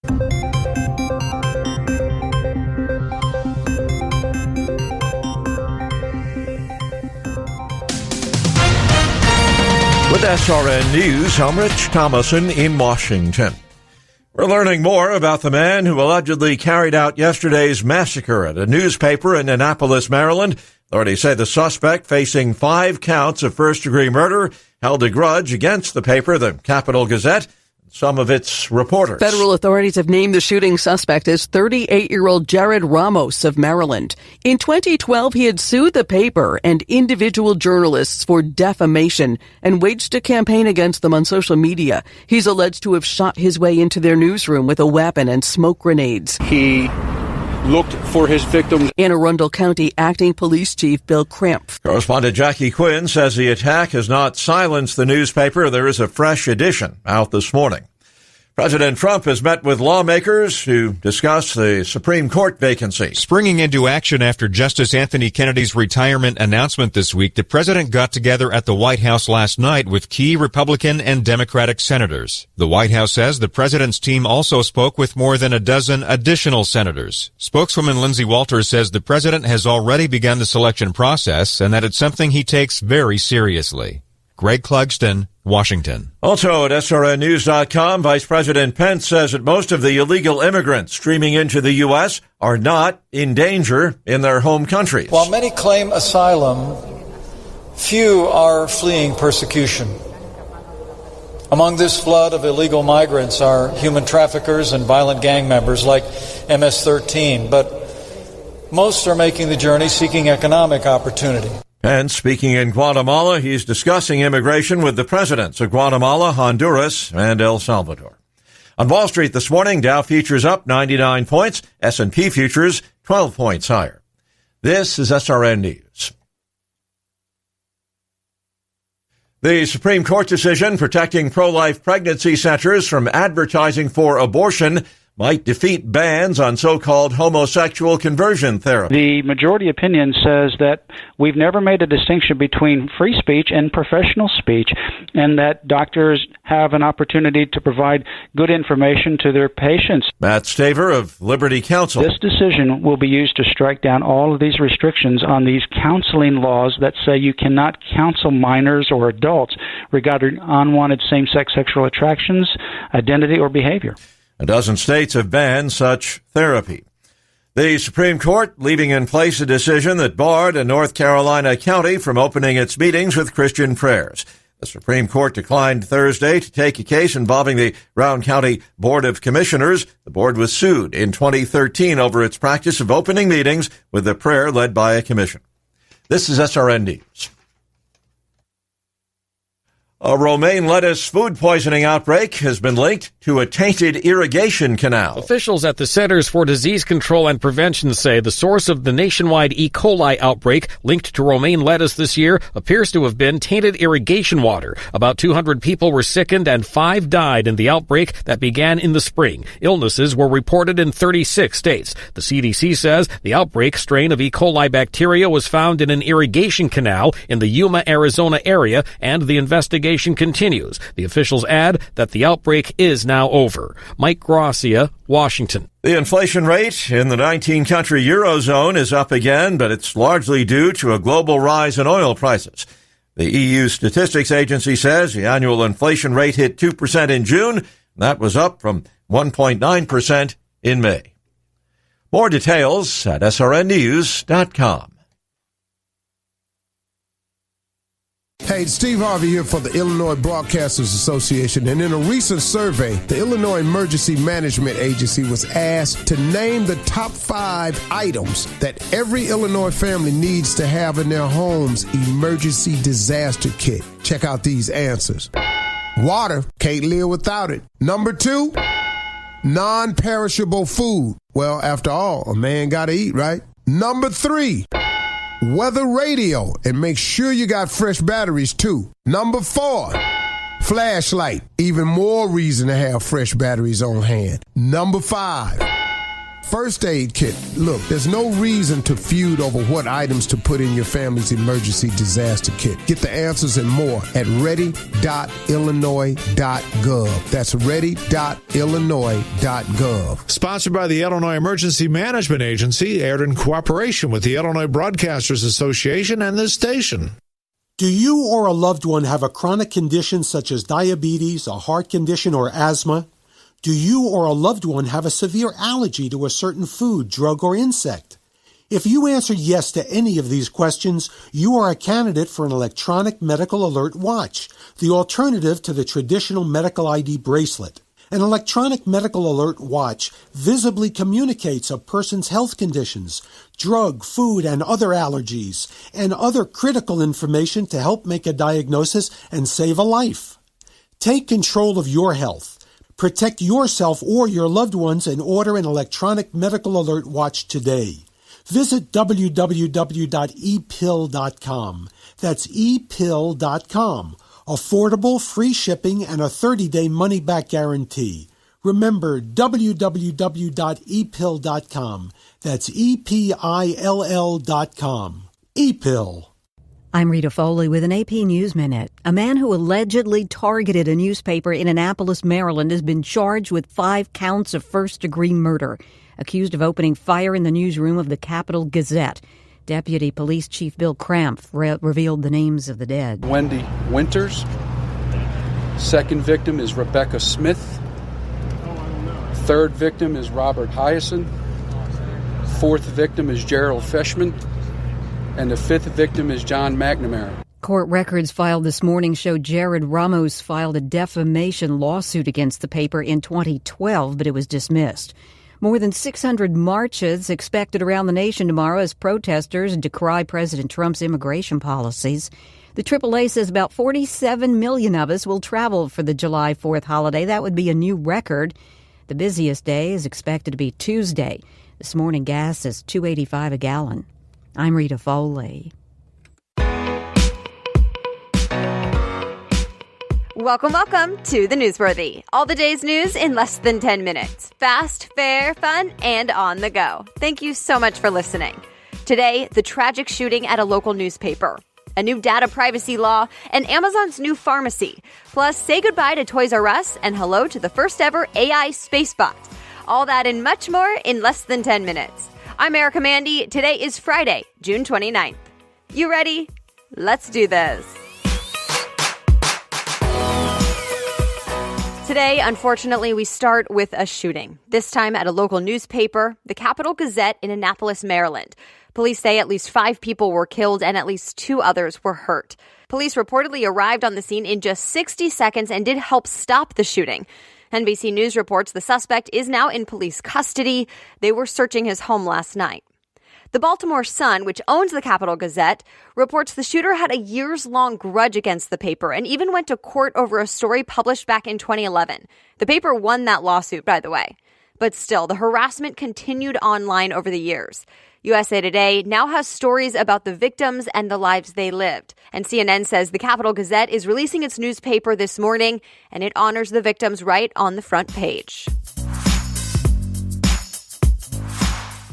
With SRN News, I'm Rich Thomason in Washington. We're learning more about the man who allegedly carried out yesterday's massacre at a newspaper in Annapolis, Maryland. Authorities say the suspect, facing 5 counts of first-degree murder, held a grudge against the paper, the Capital Gazette, and some of its reporters. Federal authorities have named the shooting suspect as 38-year-old Jared Ramos of Maryland. In 2012, he had sued the paper and individual journalists for defamation and waged a campaign against them on social media. He's alleged to have shot his way into their newsroom with a weapon and smoke grenades. He looked for his victims. Anne Arundel County Acting Police Chief Bill Krampf. Correspondent Jackie Quinn says the attack has not silenced the newspaper. There is a fresh edition out this morning. President Trump has met with lawmakers to discuss the Supreme Court vacancy. Springing into action after Justice Anthony Kennedy's retirement announcement this week, the president got together at the White House last night with key Republican and Democratic senators. The White House says the president's team also spoke with more than a dozen additional senators. Spokeswoman Lindsay Walters says the president has already begun the selection process and that it's something he takes very seriously. Greg Clugston, Washington. Also at SRNnews.com, Vice President Pence says that most of the illegal immigrants streaming into the U.S. are not in danger in their home countries. While many claim asylum, few are fleeing persecution. Among this flood of illegal migrants are human traffickers and violent gang members like MS-13, but most are making the journey seeking economic opportunity. And speaking in Guatemala, he's discussing immigration with the presidents of Guatemala, Honduras, and El Salvador. On Wall Street this morning, Dow futures up 99 points, S&P futures 12 points higher. This is SRN News. The Supreme Court decision protecting pro-life pregnancy centers from advertising for abortion might defeat bans on so-called homosexual conversion therapy. The majority opinion says that we've never made a distinction between free speech and professional speech, and that doctors have an opportunity to provide good information to their patients. Matt Staver of Liberty Counsel. This decision will be used to strike down all of these restrictions on these counseling laws that say you cannot counsel minors or adults regarding unwanted same-sex sexual attractions, identity, or behavior. A dozen states have banned such therapy. The Supreme Court leaving in place a decision that barred a North Carolina county from opening its meetings with Christian prayers. The Supreme Court declined Thursday to take a case involving the Brown County Board of Commissioners. The board was sued in 2013 over its practice of opening meetings with a prayer led by a commission. This is SRN News. A romaine lettuce food poisoning outbreak has been linked to a tainted irrigation canal. Officials at the Centers for Disease Control and Prevention say the source of the nationwide E. coli outbreak linked to romaine lettuce this year appears to have been tainted irrigation water. About 200 people were sickened and 5 died in the outbreak that began in the spring. Illnesses were reported in 36 states. The CDC says the outbreak strain of E. coli bacteria was found in an irrigation canal in the Yuma, Arizona area, and the investigation continues. The officials add that the outbreak is now over. Mike Gracia, Washington. The inflation rate in the 19-country Eurozone is up again, but it's largely due to a global rise in oil prices. The EU Statistics Agency says the annual inflation rate hit 2% in June. That was up from 1.9% in May. More details at srnnews.com. Hey, Steve Harvey here for the Illinois Broadcasters Association, and in a recent survey, the Illinois Emergency Management Agency was asked to name the top 5 items that every Illinois family needs to have in their home's emergency disaster kit. Check out these answers. Water, can't live without it. Number 2, non-perishable food. Well, after all, a man gotta eat, right? Number 3, weather radio, and make sure you got fresh batteries too. Number 4, flashlight. Even more reason to have fresh batteries on hand. Number 5, First aid kit. Look, there's no reason to feud over what items to put in your family's emergency disaster kit. Get the answers and more at ready.illinois.gov. That's ready.illinois.gov. Sponsored by the Illinois Emergency Management Agency, aired in cooperation with the Illinois Broadcasters Association and this station. Do you or a loved one have a chronic condition such as diabetes, a heart condition, or asthma? Do you or a loved one have a severe allergy to a certain food, drug, or insect? If you answer yes to any of these questions, you are a candidate for an electronic medical alert watch, the alternative to the traditional medical ID bracelet. An electronic medical alert watch visibly communicates a person's health conditions, drug, food, and other allergies, and other critical information to help make a diagnosis and save a life. Take control of your health. Protect yourself or your loved ones and order an electronic medical alert watch today. Visit www.epill.com. That's epill.com. Affordable, free shipping, and a 30-day money-back guarantee. Remember, www.epill.com. That's EPILL.com. ePill. I'm Rita Foley with an AP News Minute. A man who allegedly targeted a newspaper in Annapolis, Maryland, has been charged with 5 counts of first-degree murder, accused of opening fire in the newsroom of the Capital Gazette. Deputy Police Chief Bill Krampf revealed the names of the dead. Wendy Winters. Second victim is Rebecca Smith. Third victim is Robert Hyacin. Fourth victim is Gerald Feshman. And the fifth victim is John McNamara. Court records filed this morning show Jared Ramos filed a defamation lawsuit against the paper in 2012, but it was dismissed. More than 600 marches expected around the nation tomorrow as protesters decry President Trump's immigration policies. The AAA says about 47 million of us will travel for the July 4th holiday. That would be a new record. The busiest day is expected to be Tuesday. This morning, gas is $2.85 a gallon. I'm Rita Foley. Welcome to the Newsworthy. All the day's news in less than 10 minutes. Fast, fair, fun, and on the go. Thank you so much for listening. Today, the tragic shooting at a local newspaper, a new data privacy law, and Amazon's new pharmacy. Plus, say goodbye to Toys R Us and hello to the first ever AI space bot. All that and much more in less than 10 minutes. I'm Erica Mandy. Today is Friday, June 29th. You ready? Let's do this. Today, unfortunately, we start with a shooting, this time at a local newspaper, the Capital Gazette in Annapolis, Maryland. Police say at least 5 people were killed and at least 2 others were hurt. Police reportedly arrived on the scene in just 60 seconds and did help stop the shooting. NBC News reports the suspect is now in police custody. They were searching his home last night. The Baltimore Sun, which owns the Capital Gazette, reports the shooter had a years-long grudge against the paper and even went to court over a story published back in 2011. The paper won that lawsuit, by the way. But still, the harassment continued online over the years. USA Today now has stories about the victims and the lives they lived. And CNN says the Capital Gazette is releasing its newspaper this morning, and it honors the victims right on the front page.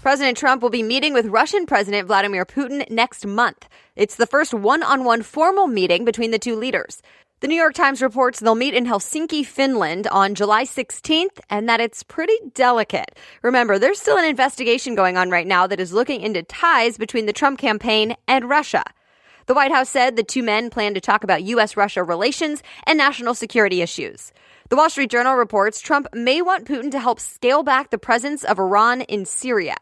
President Trump will be meeting with Russian President Vladimir Putin next month. It's the first one-on-one formal meeting between the two leaders. The New York Times reports they'll meet in Helsinki, Finland on July 16th, and that it's pretty delicate. Remember, there's still an investigation going on right now that is looking into ties between the Trump campaign and Russia. The White House said the two men plan to talk about U.S.-Russia relations and national security issues. The Wall Street Journal reports Trump may want Putin to help scale back the presence of Iran in Syria.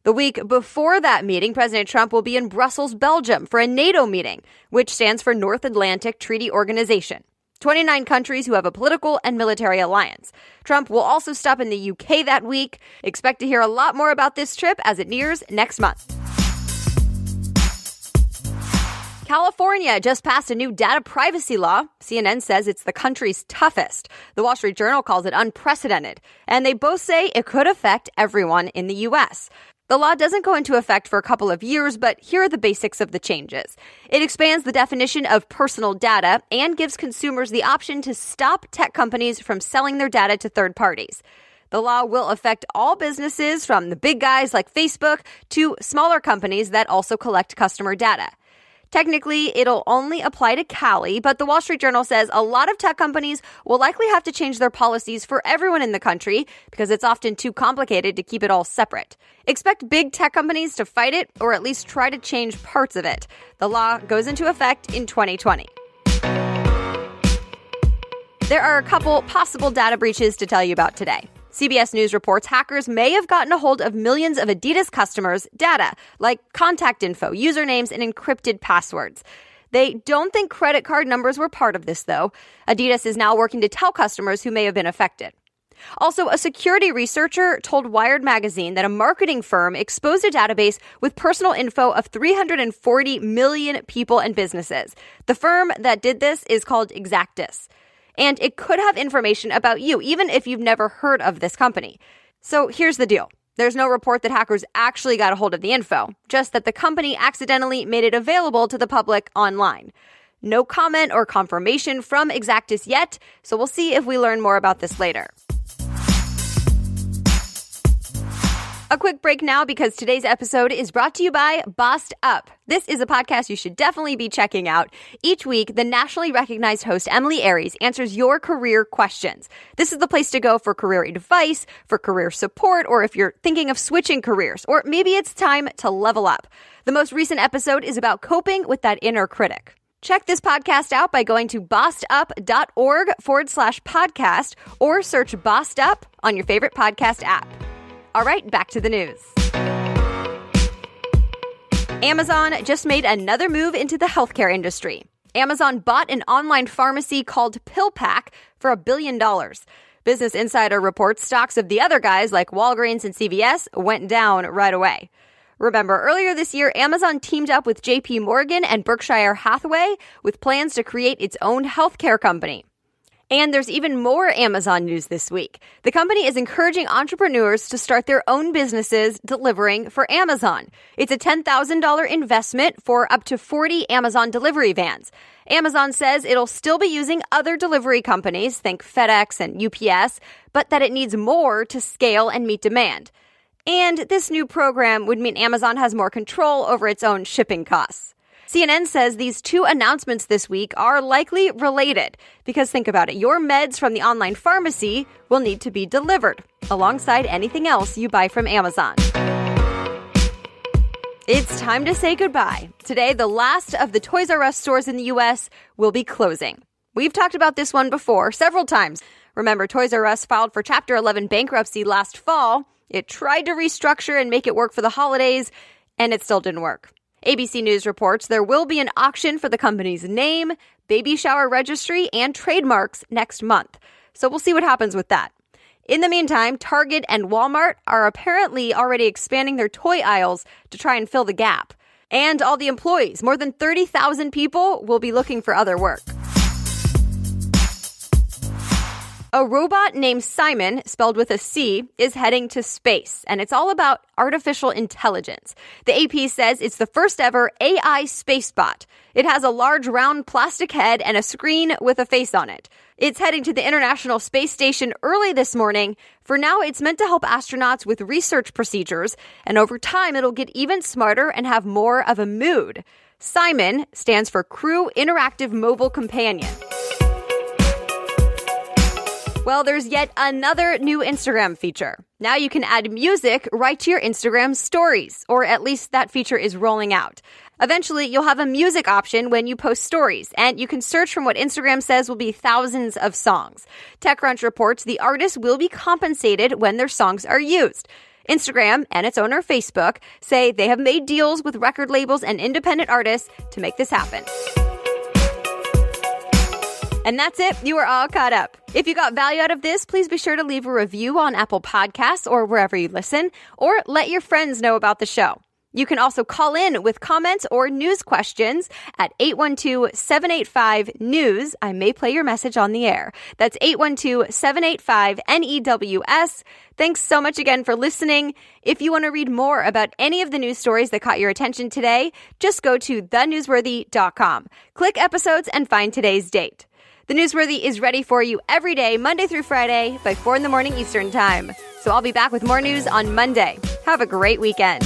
The week before that meeting, President Trump will be in Brussels, Belgium, for a NATO meeting, which stands for North Atlantic Treaty Organization. 29 countries who have a political and military alliance. Trump will also stop in the UK that week. Expect to hear a lot more about this trip as it nears next month. California just passed a new data privacy law. CNN says it's the country's toughest. The Wall Street Journal calls it unprecedented. And they both say it could affect everyone in the U.S. The law doesn't go into effect for a couple of years, but here are the basics of the changes. It expands the definition of personal data and gives consumers the option to stop tech companies from selling their data to third parties. The The law will affect all businesses from the big guys like Facebook to smaller companies that also collect customer data. Technically, it'll only apply to Cali, but the Wall Street Journal says a lot of tech companies will likely have to change their policies for everyone in the country because it's often too complicated to keep it all separate. Expect big tech companies to fight it or at least try to change parts of it. The law goes into effect in 2020. There are a couple possible data breaches to tell you about today. CBS News reports hackers may have gotten a hold of millions of Adidas customers' data, like contact info, usernames, and encrypted passwords. They don't think credit card numbers were part of this, though. Adidas is now working to tell customers who may have been affected. Also, a security researcher told Wired magazine that a marketing firm exposed a database with personal info of 340 million people and businesses. The firm that did this is called Exactus. And it could have information about you, even if you've never heard of this company. So here's the deal. There's no report that hackers actually got a hold of the info, just that the company accidentally made it available to the public online. No comment or confirmation from Exactus yet, so we'll see if we learn more about this later. A quick break now because today's episode is brought to you by Bossed Up. This is a podcast you should definitely be checking out. Each week, the nationally recognized host Emily Aries answers your career questions. This is the place to go for career advice, for career support, or if you're thinking of switching careers, or maybe it's time to level up. The most recent episode is about coping with that inner critic. Check this podcast out by going to bossedup.org/podcast or search Bossed Up on your favorite podcast app. All right, back to the news. Amazon just made another move into the healthcare industry. Amazon bought an online pharmacy called PillPack for $1 billion. Business Insider reports stocks of the other guys like Walgreens and CVS went down right away. Remember, earlier this year, Amazon teamed up with JP Morgan and Berkshire Hathaway with plans to create its own healthcare company. And there's even more Amazon news this week. The company is encouraging entrepreneurs to start their own businesses delivering for Amazon. It's a $10,000 investment for up to 40 Amazon delivery vans. Amazon says it'll still be using other delivery companies, think FedEx and UPS, but that it needs more to scale and meet demand. And this new program would mean Amazon has more control over its own shipping costs. CNN says these two announcements this week are likely related because think about it, your meds from the online pharmacy will need to be delivered alongside anything else you buy from Amazon. It's time to say goodbye. Today, the last of the Toys R Us stores in the U.S. will be closing. We've talked about this one before several times. Remember, Toys R Us filed for Chapter 11 bankruptcy last fall. It tried to restructure and make it work for the holidays, and it still didn't work. ABC News reports there will be an auction for the company's name, baby shower registry, and trademarks next month. So we'll see what happens with that. In the meantime, Target and Walmart are apparently already expanding their toy aisles to try and fill the gap. And all the employees, more than 30,000 people, will be looking for other work. A robot named Simon, spelled with a C, is heading to space, and it's all about artificial intelligence. The AP says it's the first ever AI spacebot. It has a large round plastic head and a screen with a face on it. It's heading to the International Space Station early this morning. For now, it's meant to help astronauts with research procedures, and over time, it'll get even smarter and have more of a mood. Simon stands for Crew Interactive Mobile Companion. Well, there's yet another new Instagram feature. Now you can add music right to your Instagram stories, or at least that feature is rolling out. Eventually, you'll have a music option when you post stories, and you can search from what Instagram says will be thousands of songs. TechCrunch reports the artists will be compensated when their songs are used. Instagram and its owner, Facebook, say they have made deals with record labels and independent artists to make this happen. And that's it. You are all caught up. If you got value out of this, please be sure to leave a review on Apple Podcasts or wherever you listen, or let your friends know about the show. You can also call in with comments or news questions at 812-785-NEWS. I may play your message on the air. That's 812-785-NEWS. Thanks so much again for listening. If you want to read more about any of the news stories that caught your attention today, just go to thenewsworthy.com. Click episodes and find today's date. The Newsworthy is ready for you every day, Monday through Friday, by 4 in the morning Eastern Time. So I'll be back with more news on Monday. Have a great weekend.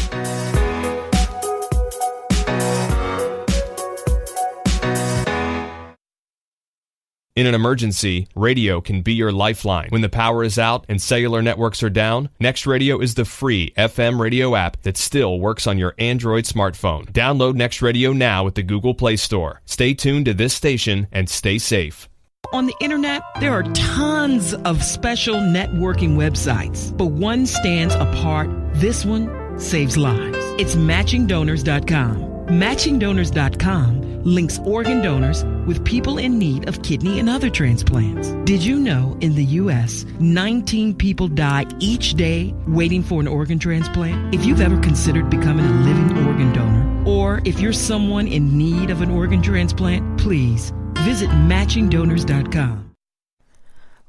In an emergency, radio can be your lifeline. When the power is out and cellular networks are down, Next Radio is the free FM radio app that still works on your Android smartphone. Download Next Radio now at the Google Play Store. Stay tuned to this station and stay safe. On the internet, there are tons of special networking websites, but one stands apart. This one saves lives. It's matchingdonors.com. Matchingdonors.com links organ donors with people in need of kidney and other transplants. Did you know in the U.S., 19 people die each day waiting for an organ transplant? If you've ever considered becoming a living organ donor, or if you're someone in need of an organ transplant, please visit matchingdonors.com.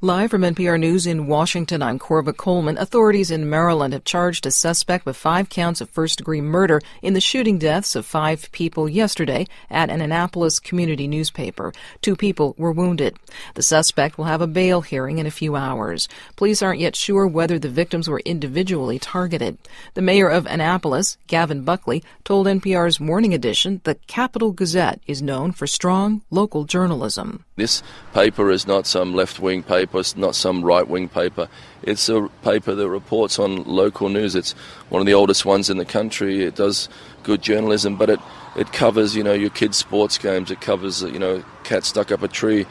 Live from NPR News in Washington, I'm Corva Coleman. Authorities in Maryland have charged a suspect with 5 counts of first-degree murder in the shooting deaths of 5 people yesterday at an Annapolis community newspaper. 2 people were wounded. The suspect will have a bail hearing in a few hours. Police aren't yet sure whether the victims were individually targeted. The mayor of Annapolis, Gavin Buckley, told NPR's Morning Edition the Capital Gazette is known for strong local journalism. This paper is not some left-wing paper, it's not some right-wing paper. It's a paper that reports on local news. It's one of the oldest ones in the country. It does good journalism, but it covers, your kids' sports games. It covers, cat stuck up a tree,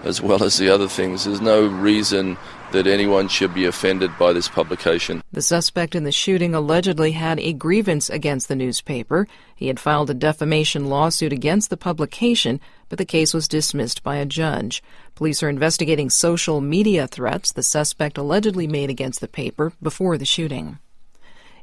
as well as the other things. There's no reason that anyone should be offended by this publication. The suspect in the shooting allegedly had a grievance against the newspaper. He had filed a defamation lawsuit against the publication, but the case was dismissed by a judge. Police are investigating social media threats the suspect allegedly made against the paper before the shooting.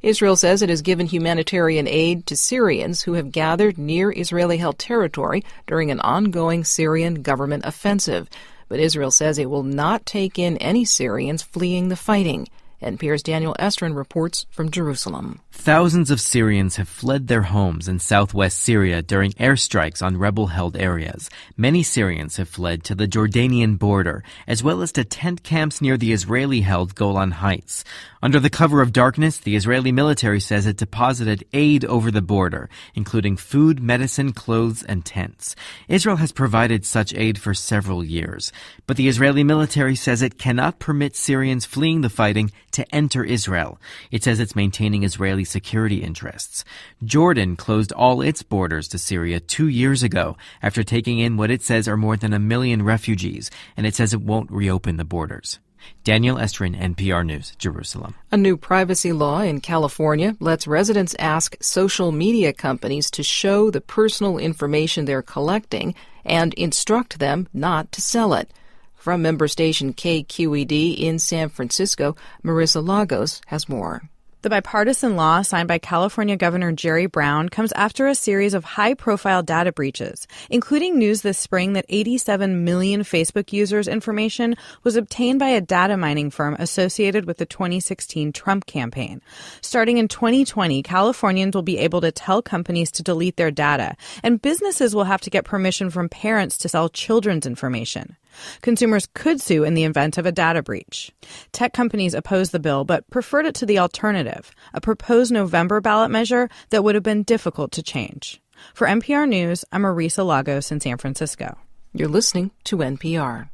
Israel says it has given humanitarian aid to Syrians who have gathered near Israeli-held territory during an ongoing Syrian government offensive. But Israel says it will not take in any Syrians fleeing the fighting. NPR's Daniel Estrin reports from Jerusalem. Thousands of Syrians have fled their homes in southwest Syria during airstrikes on rebel-held areas. Many Syrians have fled to the Jordanian border, as well as to tent camps near the Israeli-held Golan Heights. Under the cover of darkness, the Israeli military says it deposited aid over the border, including food, medicine, clothes, and tents. Israel has provided such aid for several years, but the Israeli military says it cannot permit Syrians fleeing the fighting to enter Israel. It says it's maintaining Israeli security interests. Jordan closed all its borders to Syria 2 years ago after taking in what it says are more than 1 million refugees, and it says it won't reopen the borders. Daniel Estrin, NPR News, Jerusalem. A new privacy law in California lets residents ask social media companies to show the personal information they're collecting and instruct them not to sell it. From member station KQED in San Francisco, Marissa Lagos has more. The bipartisan law signed by California Governor Jerry Brown comes after a series of high-profile data breaches, including news this spring that 87 million Facebook users' information was obtained by a data mining firm associated with the 2016 Trump campaign. Starting in 2020, Californians will be able to tell companies to delete their data, and businesses will have to get permission from parents to sell children's information. Consumers could sue in the event of a data breach. Tech companies opposed the bill but preferred it to the alternative, a proposed November ballot measure that would have been difficult to change. For NPR News, I'm Marisa Lagos in San Francisco. You're listening to NPR.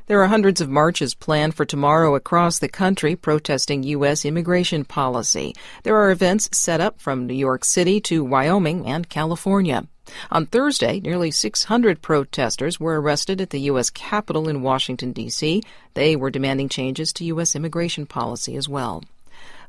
There are hundreds of marches planned for tomorrow across the country protesting U.S. immigration policy. There are events set up from New York City to Wyoming and California. On Thursday, nearly 600 protesters were arrested at the U.S. Capitol in Washington, D.C. They were demanding changes to U.S. immigration policy as well.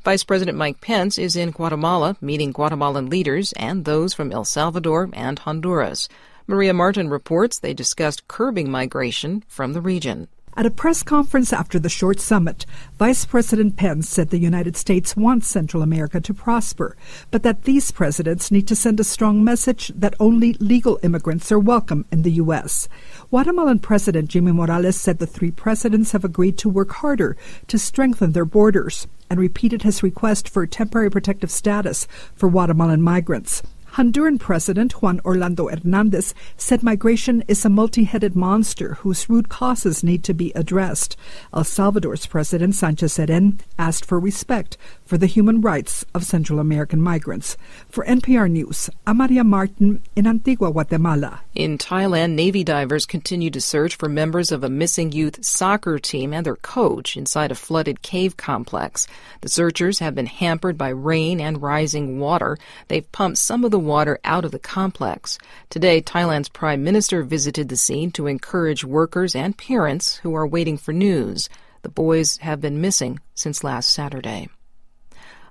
Vice President Mike Pence is in Guatemala, meeting Guatemalan leaders and those from El Salvador and Honduras. Maria Martin reports they discussed curbing migration from the region. At a press conference after the short summit, Vice President Pence said the United States wants Central America to prosper, but that these presidents need to send a strong message that only legal immigrants are welcome in the U.S. Guatemalan President Jimmy Morales said the 3 presidents have agreed to work harder to strengthen their borders and repeated his request for temporary protective status for Guatemalan migrants. Honduran President Juan Orlando Hernandez said migration is a multi-headed monster whose root causes need to be addressed. El Salvador's President Sanchez Cerén asked for respect for the human rights of Central American migrants. For NPR News, I'm Maria Martin in Antigua, Guatemala. In Thailand, Navy divers continue to search for members of a missing youth soccer team and their coach inside a flooded cave complex. The searchers have been hampered by rain and rising water. They've pumped some of the water out of the complex. Today, Thailand's prime minister visited the scene to encourage workers and parents who are waiting for news. The boys have been missing since last Saturday.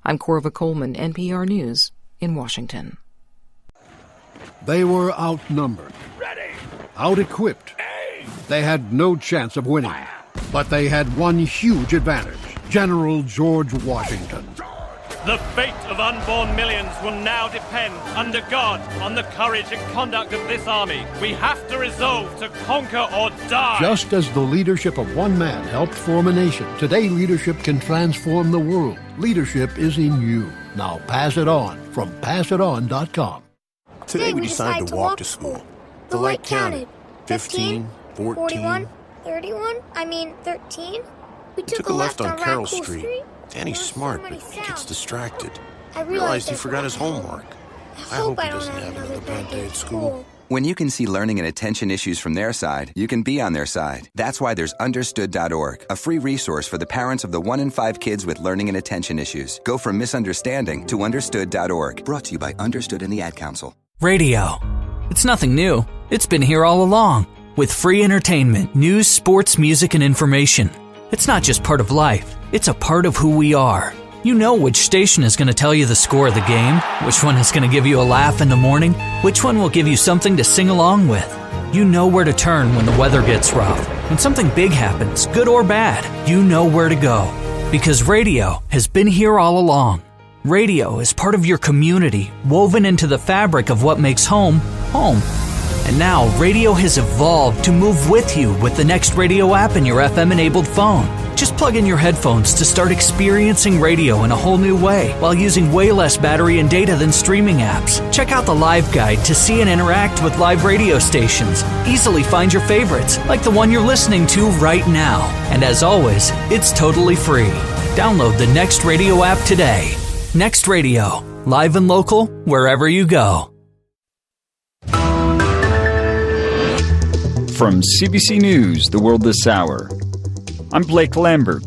I'm Corva Coleman, NPR News in Washington. They were outnumbered, out-equipped. They had no chance of winning, but they had one huge advantage: General George Washington. The fate of unborn millions will now depend, under God, on the courage and conduct of this army. We have to resolve to conquer or die. Just as the leadership of one man helped form a nation, today leadership can transform the world. Leadership is in you. Now pass it on from passiton.com. Today we decided to walk to school. The light counted. 15, 14, 41, 31, 13. We took a left on Carroll Street. Danny's smart, but he gets distracted. I realized he forgot his homework. I hope he doesn't have another bad day at school. When you can see learning and attention issues from their side, you can be on their side. That's why there's Understood.org, a free resource for the parents of the 1 in 5 kids with learning and attention issues. Go from misunderstanding to Understood.org. Brought to you by Understood and the Ad Council. Radio. It's nothing new. It's been here all along. With free entertainment, news, sports, music, and information. It's not just part of life. It's a part of who we are. You know which station is going to tell you the score of the game, which one is going to give you a laugh in the morning, which one will give you something to sing along with. You know where to turn when the weather gets rough. When something big happens, good or bad, you know where to go. Because radio has been here all along. Radio is part of your community, woven into the fabric of what makes home, home. And now, radio has evolved to move with you with the Next Radio app in your FM-enabled phone. Just plug in your headphones to start experiencing radio in a whole new way while using way less battery and data than streaming apps. Check out the live guide to see and interact with live radio stations. Easily find your favorites, like the one you're listening to right now. And as always, it's totally free. Download the Next Radio app today. Next Radio, live and local, wherever you go. From CBC News, The World This Hour, I'm Blake Lambert.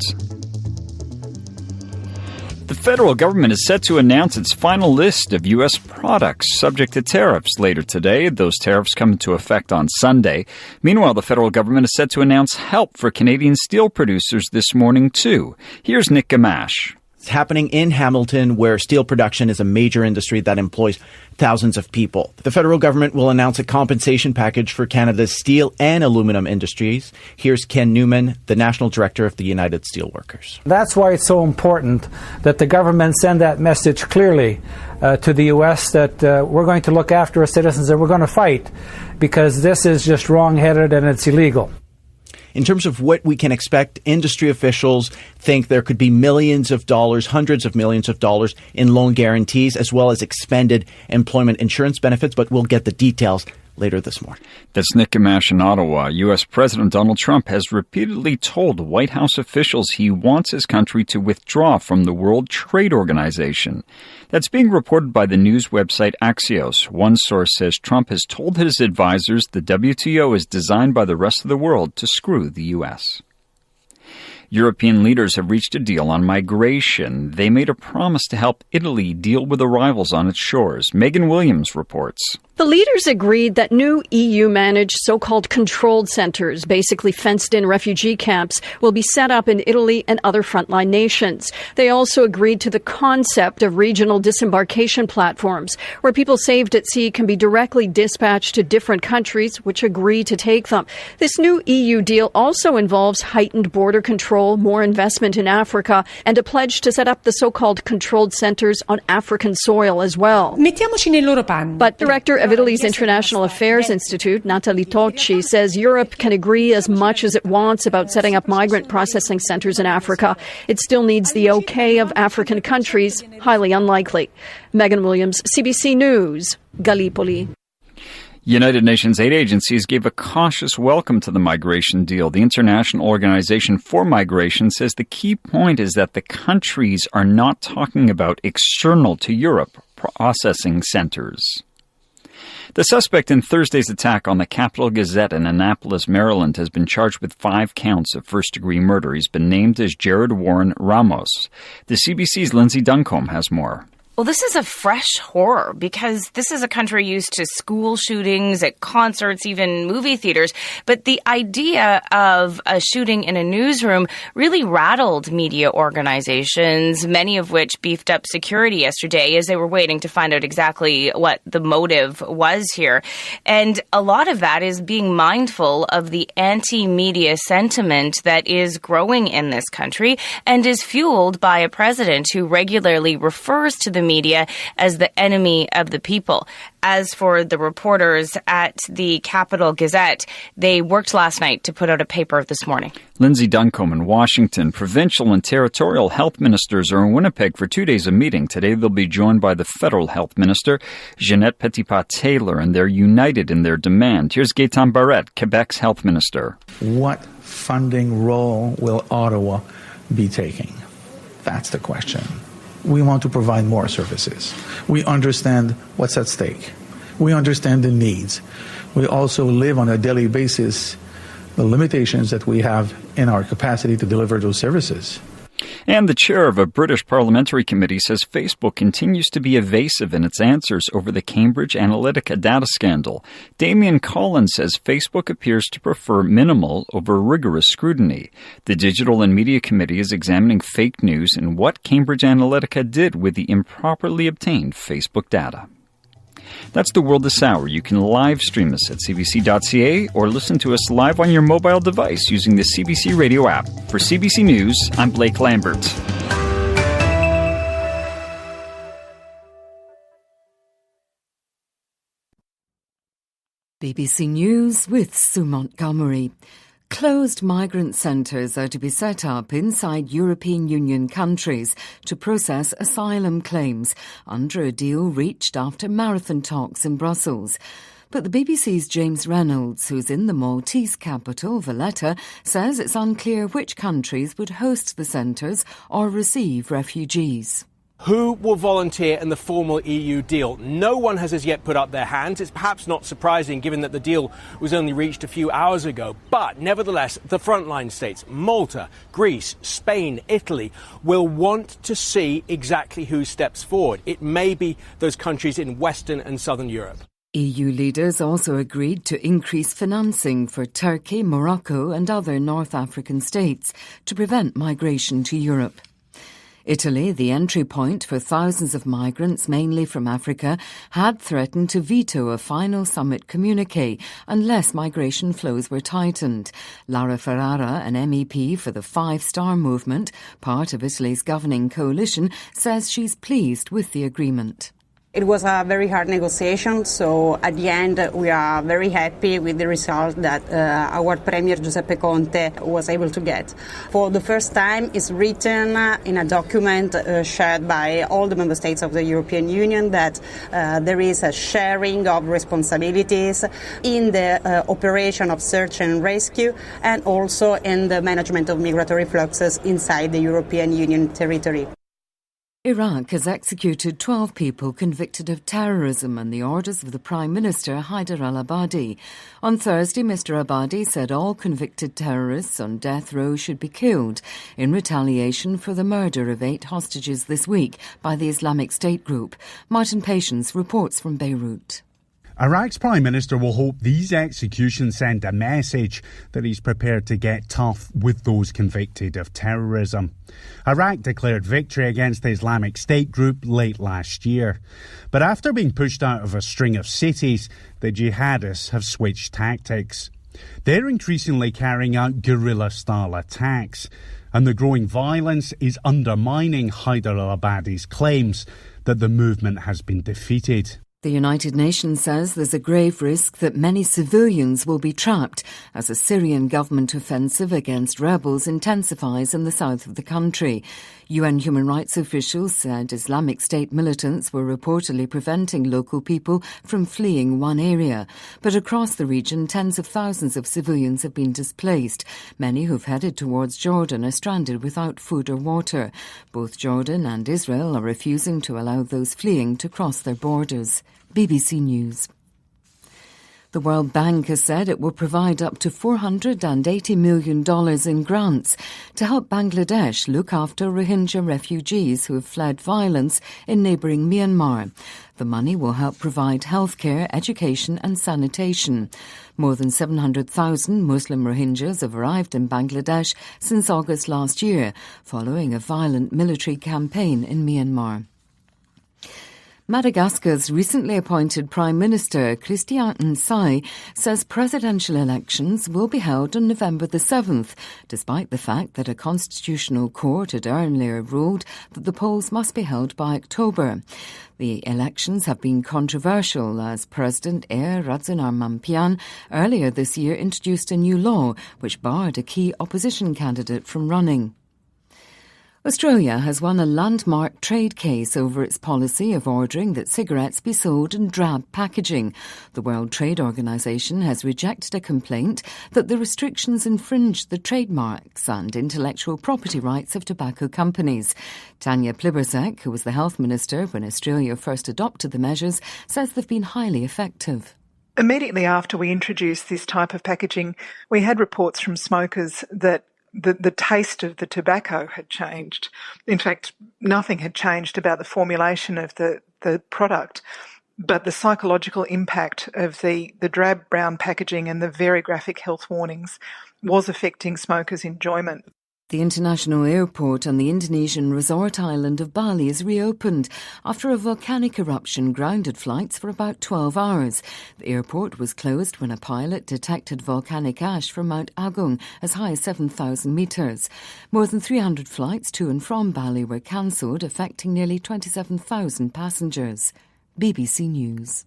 The federal government is set to announce its final list of U.S. products subject to tariffs later today. Those tariffs come into effect on Sunday. Meanwhile, the federal government is set to announce help for Canadian steel producers this morning, too. Here's Nick Gamache. It's happening in Hamilton, where steel production is a major industry that employs thousands of people. The federal government will announce a compensation package for Canada's steel and aluminum industries. Here's Ken Newman, the National Director of the United Steelworkers. That's why it's so important that the government send that message clearly to the U.S. that we're going to look after our citizens and we're going to fight, because this is just wrong-headed and it's illegal. In terms of what we can expect, industry officials think there could be millions of dollars, hundreds of millions of dollars in loan guarantees, as well as expended employment insurance benefits, but we'll get the details later this morning. That's Nick Gamache in Ottawa. U.S. President Donald Trump has repeatedly told White House officials he wants his country to withdraw from the World Trade Organization. That's being reported by the news website Axios. One source says Trump has told his advisors the WTO is designed by the rest of the world to screw the U.S. European leaders have reached a deal on migration. They made a promise to help Italy deal with arrivals on its shores. Megan Williams reports. The leaders agreed that new EU-managed so-called controlled centers, basically fenced-in refugee camps, will be set up in Italy and other frontline nations. They also agreed to the concept of regional disembarkation platforms, where people saved at sea can be directly dispatched to different countries which agree to take them. This new EU deal also involves heightened border control, more investment in Africa, and a pledge to set up the so-called controlled centers on African soil as well. Mettiamoci nei loro panni. But Director of of Italy's International Affairs Institute, Natalie Tocci, says Europe can agree as much as it wants about setting up migrant processing centers in Africa. It still needs the okay of African countries, highly unlikely. Megan Williams, CBC News, Gallipoli. United Nations aid agencies gave a cautious welcome to the migration deal. The International Organization for Migration says the key point is that the countries are not talking about external to Europe processing centers. The suspect in Thursday's attack on the Capital Gazette in Annapolis, Maryland, has been charged with 5 counts of first-degree murder. He's been named as Jared Warren Ramos. The CBC's Lindsay Duncombe has more. Well, this is a fresh horror because this is a country used to school shootings at concerts, even movie theaters. But the idea of a shooting in a newsroom really rattled media organizations, many of which beefed up security yesterday as they were waiting to find out exactly what the motive was here. And a lot of that is being mindful of the anti-media sentiment that is growing in this country and is fueled by a president who regularly refers to the media as the enemy of the people. As for the reporters at the Capital Gazette, they worked last night to put out a paper this morning. Lindsay Duncombe in Washington. Provincial and territorial health ministers are in Winnipeg for 2 days of meeting. Today they'll be joined by the federal health minister, Jeanette Petitpas-Taylor, and they're united in their demand. Here's Gaétan Barrette, Quebec's health minister. What funding role will Ottawa be taking? That's the question. We want to provide more services. We understand what's at stake. We understand the needs. We also live on a daily basis the limitations that we have in our capacity to deliver those services. And the chair of a British parliamentary committee says Facebook continues to be evasive in its answers over the Cambridge Analytica data scandal. Damien Collins says Facebook appears to prefer minimal over rigorous scrutiny. The Digital and Media Committee is examining fake news and what Cambridge Analytica did with the improperly obtained Facebook data. That's the world this hour. You can live stream us at cbc.ca or listen to us live on your mobile device using the CBC Radio app. For CBC News, I'm Blake Lambert. BBC News with Sue Montgomery. Closed migrant centres are to be set up inside European Union countries to process asylum claims under a deal reached after marathon talks in Brussels. But the BBC's James Reynolds, who's in the Maltese capital, Valletta, says it's unclear which countries would host the centres or receive refugees. Who will volunteer in the formal EU deal? No one has as yet put up their hands. It's perhaps not surprising given that the deal was only reached a few hours ago. But nevertheless, the frontline states, Malta, Greece, Spain, Italy, will want to see exactly who steps forward. It may be those countries in Western and Southern Europe. EU leaders also agreed to increase financing for Turkey, Morocco and other North African states to prevent migration to Europe. Italy, the entry point for thousands of migrants, mainly from Africa, had threatened to veto a final summit communiqué unless migration flows were tightened. Lara Ferrara, an MEP for the Five Star Movement, part of Italy's governing coalition, says she's pleased with the agreement. It was a very hard negotiation, so at the end we are very happy with the result that our Premier Giuseppe Conte was able to get. For the first time, it's written in a document shared by all the member states of the European Union that there is a sharing of responsibilities in the operation of search and rescue and also in the management of migratory fluxes inside the European Union territory. Iraq has executed 12 people convicted of terrorism on the orders of the Prime Minister Haider al-Abadi. On Thursday, Mr Abadi said all convicted terrorists on death row should be killed in retaliation for the murder of 8 hostages this week by the Islamic State group. Martin Patience reports from Beirut. Iraq's Prime Minister will hope these executions send a message that he's prepared to get tough with those convicted of terrorism. Iraq declared victory against the Islamic State group late last year. But after being pushed out of a string of cities, the jihadists have switched tactics. They're increasingly carrying out guerrilla-style attacks, and the growing violence is undermining Haider al-Abadi's claims that the movement has been defeated. The United Nations says there's a grave risk that many civilians will be trapped as a Syrian government offensive against rebels intensifies in the south of the country. UN human rights officials said Islamic State militants were reportedly preventing local people from fleeing one area. But across the region, tens of thousands of civilians have been displaced. Many who've headed towards Jordan are stranded without food or water. Both Jordan and Israel are refusing to allow those fleeing to cross their borders. BBC News. The World Bank has said it will provide up to $480 million in grants to help Bangladesh look after Rohingya refugees who have fled violence in neighbouring Myanmar. The money will help provide healthcare, education and sanitation. More than 700,000 Muslim Rohingyas have arrived in Bangladesh since August last year, following a violent military campaign in Myanmar. Madagascar's recently appointed Prime Minister, Christian Nsai, says presidential elections will be held on November the 7th, despite the fact that a constitutional court had earlier ruled that the polls must be held by October. The elections have been controversial as President Air Ratsonarmampian earlier this year introduced a new law which barred a key opposition candidate from running. Australia has won a landmark trade case over its policy of ordering that cigarettes be sold in drab packaging. The World Trade Organization has rejected a complaint that the restrictions infringe the trademarks and intellectual property rights of tobacco companies. Tanya Plibersek, who was the health minister when Australia first adopted the measures, says they've been highly effective. Immediately after we introduced this type of packaging, we had reports from smokers that the taste of the tobacco had changed. In fact, nothing had changed about the formulation of the product, but the psychological impact of the drab brown packaging and the very graphic health warnings was affecting smokers' enjoyment. The international airport on the Indonesian resort island of Bali is reopened after a volcanic eruption grounded flights for about 12 hours. The airport was closed when a pilot detected volcanic ash from Mount Agung as high as 7,000 metres. More than 300 flights to and from Bali were cancelled, affecting nearly 27,000 passengers. BBC News.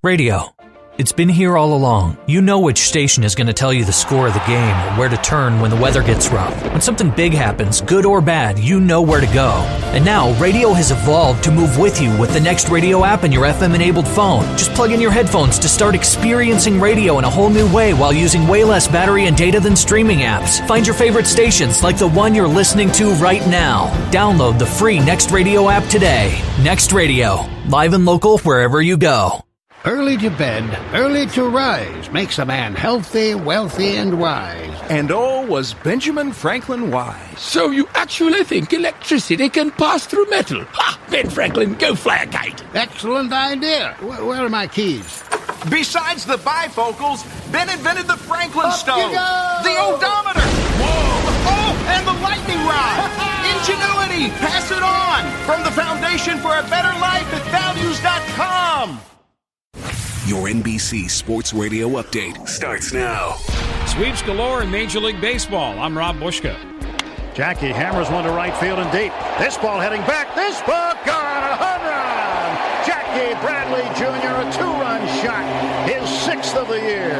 Radio. It's been here all along. You know which station is going to tell you the score of the game or where to turn when the weather gets rough. When something big happens, good or bad, you know where to go. And now, radio has evolved to move with you with the Next Radio app and your FM-enabled phone. Just plug in your headphones to start experiencing radio in a whole new way while using way less battery and data than streaming apps. Find your favorite stations like the one you're listening to right now. Download the free Next Radio app today. Next Radio. Live and local wherever you go. Early to bed, early to rise makes a man healthy, wealthy, and wise. And all was Benjamin Franklin wise. So you actually think electricity can pass through metal? Ha! Ben Franklin, go fly a kite. Excellent idea. Where are my keys? Besides the bifocals, Ben invented the Franklin stove, the odometer, and the lightning rod. Ingenuity, pass it on. From the Foundation for a Better Life at values.com. Your NBC Sports Radio update starts now. Sweeps galore in Major League Baseball. I'm Rob Bushka. Jackie hammers one to right field and deep. This ball heading back. This ball gone. A home run. Jackie Bradley Jr., a two-run shot. His sixth of the year.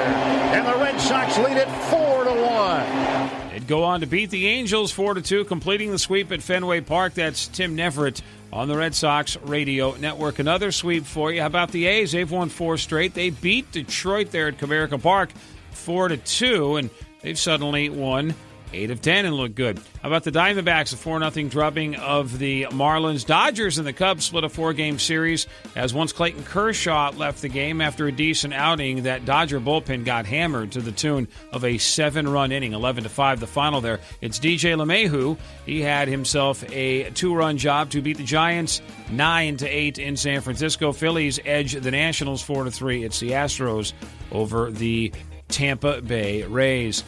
And the Red Sox lead it 4-1. They'd go on to beat the Angels 4-2, completing the sweep at Fenway Park. That's Tim Neverett on the Red Sox Radio Network. Another sweep for you. How about the A's? They've won 4 straight. They beat Detroit there at Comerica Park 4-2, and they've suddenly won 8 of 10 and look good. How about the Diamondbacks? A 4-0 drubbing of the Marlins. Dodgers and the Cubs split a 4-game series as once Clayton Kershaw left the game after a decent outing. That Dodger bullpen got hammered to the tune of a 7-run inning, 11-5 the final there. It's DJ LeMahieu. He had himself a 2-run job to beat the Giants 9-8 in San Francisco. Phillies edge the Nationals 4-3. It's the Astros over the Tampa Bay Rays.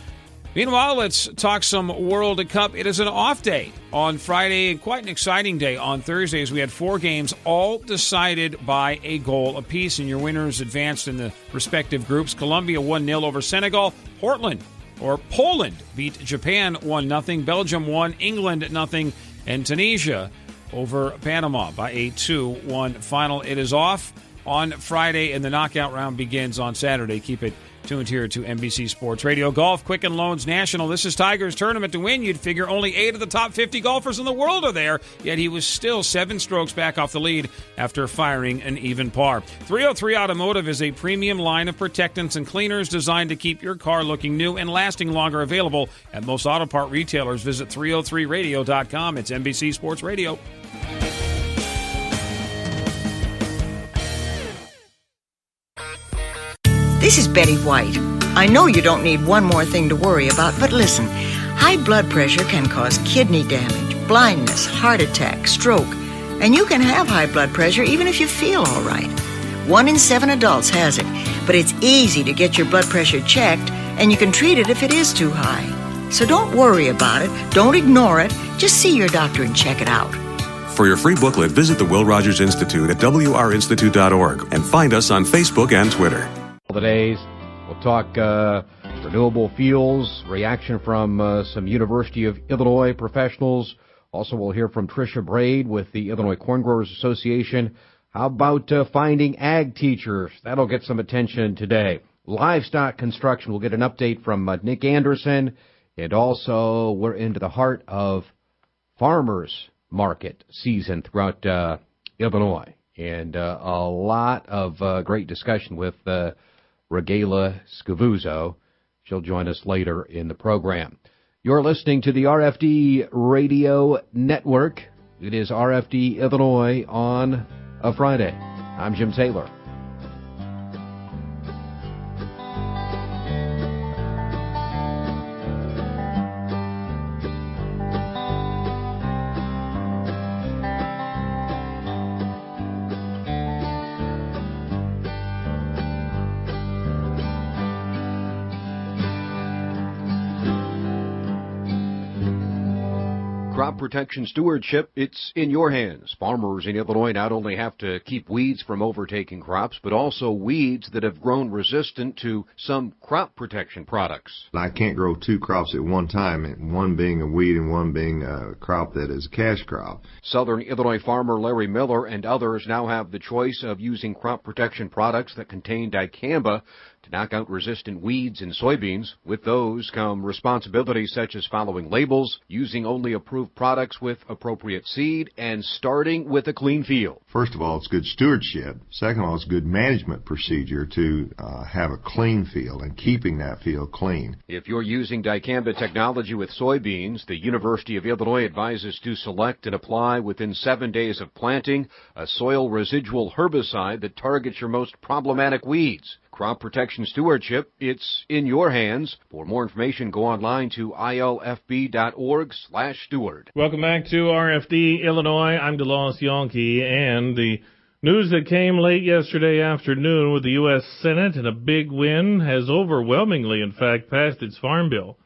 Meanwhile, let's talk some World Cup. It is an off day on Friday and quite an exciting day on Thursday as we had 4 games all decided by a goal apiece, and your winners advanced in the respective groups. Colombia 1-0 over Senegal. Poland beat Japan 1-0. Belgium 1, England 0, and Tunisia over Panama by a 2-1 final. It is off on Friday, and the knockout round begins on Saturday. Keep it tuned here to NBC Sports Radio. Golf, Quicken Loans National. This is Tiger's tournament to win. You'd figure only 8 of the top 50 golfers in the world are there, yet he was still 7 strokes back off the lead after firing an even par. 303 Automotive is a premium line of protectants and cleaners designed to keep your car looking new and lasting longer. Available at most auto part retailers. Visit 303radio.com. It's NBC Sports Radio. This is Betty White. I know you don't need one more thing to worry about, but listen. High blood pressure can cause kidney damage, blindness, heart attack, stroke, and you can have high blood pressure even if you feel all right. 1 in 7 adults has it, but it's easy to get your blood pressure checked, and you can treat it if it is too high. So don't worry about it. Don't ignore it. Just see your doctor and check it out. For your free booklet, visit the Will Rogers Institute at wrinstitute.org and find us on Facebook and Twitter. The days. We'll talk renewable fuels, reaction from some University of Illinois professionals. Also, we'll hear from Tricia Braid with the Illinois Corn Growers Association. How about finding ag teachers? That'll get some attention today. Livestock construction, we'll get an update from Nick Anderson. And also, we're into the heart of farmers market season throughout Illinois. And a lot of great discussion with Regala Scavuzzo. She'll join us later in the program. You're listening to the RFD Radio Network. It is RFD Illinois on a Friday. I'm Jim Taylor. Crop protection stewardship, it's in your hands. Farmers in Illinois not only have to keep weeds from overtaking crops, but also weeds that have grown resistant to some crop protection products. I can't grow 2 crops at one time, one being a weed and one being a crop that is a cash crop. Southern Illinois farmer Larry Miller and others now have the choice of using crop protection products that contain dicamba to knock out resistant weeds in soybeans. With those come responsibilities such as following labels, using only approved products with appropriate seed, and starting with a clean field. First of all, it's good stewardship. Second of all, it's good management procedure to have a clean field and keeping that field clean. If you're using dicamba technology with soybeans, the University of Illinois advises to select and apply within 7 days of planting a soil residual herbicide that targets your most problematic weeds. Crop protection stewardship, it's in your hands. For more information, go online to ilfb.org/steward. Welcome back to RFD Illinois. I'm DeLawrence Yonke, and the news that came late yesterday afternoon with the U.S. Senate and a big win has overwhelmingly, in fact, passed its farm bill,